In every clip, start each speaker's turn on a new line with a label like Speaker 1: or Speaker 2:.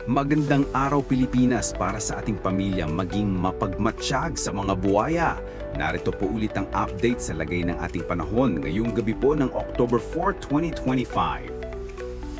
Speaker 1: Magandang araw Pilipinas para sa ating pamilya maging mapagmatsyag sa mga buwaya. Narito po ulit ang update sa lagay ng ating panahon ngayong gabi po ng October 4, 2025.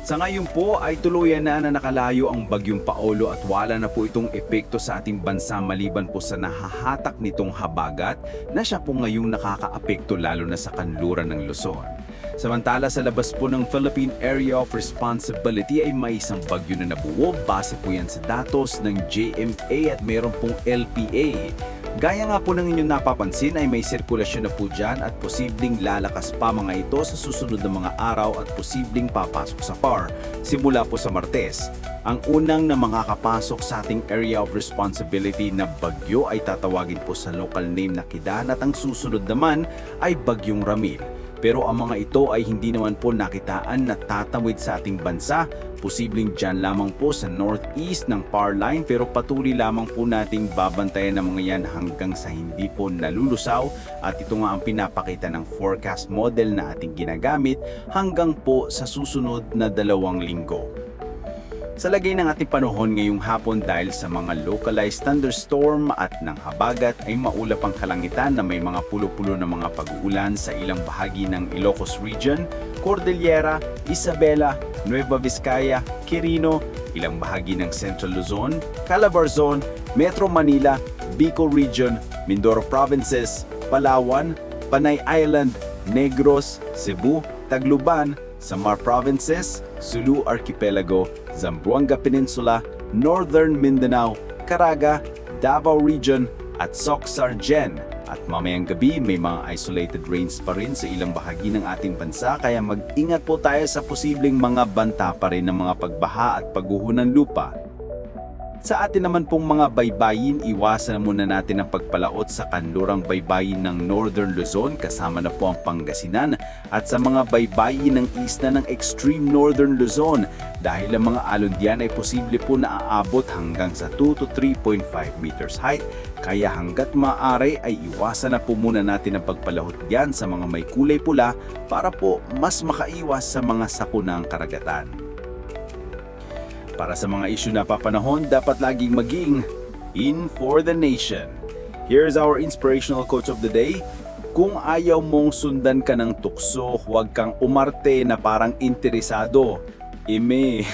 Speaker 1: Sa ngayon po ay tuluyan na nakalayo ang bagyong Paolo at wala na po itong epekto sa ating bansa maliban po sa nahahatak nitong habagat na siya po ngayong nakakaapekto lalo na sa kanluran ng Luzon. Samantala sa labas po ng Philippine Area of Responsibility ay may isang bagyo na nabuo base po yan sa datos ng JMA at meron pong LPA. Gaya nga po ng inyong napapansin ay may sirkulasyon na po dyan at posibleng lalakas pa mga ito sa susunod na mga araw at posibleng papasok sa PAR simula po sa Martes. Ang unang na makakapasok sa ating area of responsibility na bagyo ay tatawagin po sa local name na Kidan at ang susunod naman ay Bagyong Ramil. Pero ang mga ito ay hindi naman po nakitaan na tatawid sa ating bansa. Posibleng dyan lamang po sa northeast ng PAR line pero patuloy lamang po nating babantayan ng mga yan hanggang sa hindi po nalulusaw at ito nga ang pinapakita ng forecast model na ating ginagamit hanggang po sa susunod na 2 linggo. Sa lagay ng ating panahon ngayong hapon dahil sa mga localized thunderstorm at ng habagat ay maulap ang kalangitan na may mga pulo-pulo na mga pag-uulan sa ilang bahagi ng Ilocos Region, Cordillera, Isabela, Nueva Vizcaya, Quirino, ilang bahagi ng Central Luzon, Calabarzon, Metro Manila, Bicol Region, Mindoro Provinces, Palawan, Panay Island, Negros, Cebu, Tagluban, Samar Provinces, Sulu Archipelago, Zamboanga Peninsula, Northern Mindanao, Caraga, Davao Region at Soc-Sargen. At mamayang gabi may mga isolated rains pa rin sa ilang bahagi ng ating bansa kaya mag-ingat po tayo sa posibleng mga banta pa rin ng mga pagbaha at pagguho ng lupa. Sa atin naman pong mga baybayin, iwasan muna natin ang pagpalaot sa kanlurang baybayin ng Northern Luzon kasama na po ang Pangasinan at sa mga baybayin ng isla ng Extreme Northern Luzon dahil ang mga alon diyan ay posible po na aabot hanggang sa 2 to 3.5 meters height kaya hanggat maaari ay iwasan na po muna natin ang pagpalahot diyan sa mga may kulay pula para po mas makaiwas sa mga sakunang karagatan. Para sa mga isyu na papanahon, dapat laging maging in for the nation. Here's our inspirational quote of the day. Kung ayaw mong sundan ka ng tukso, huwag kang umarte na parang interesado. Eme.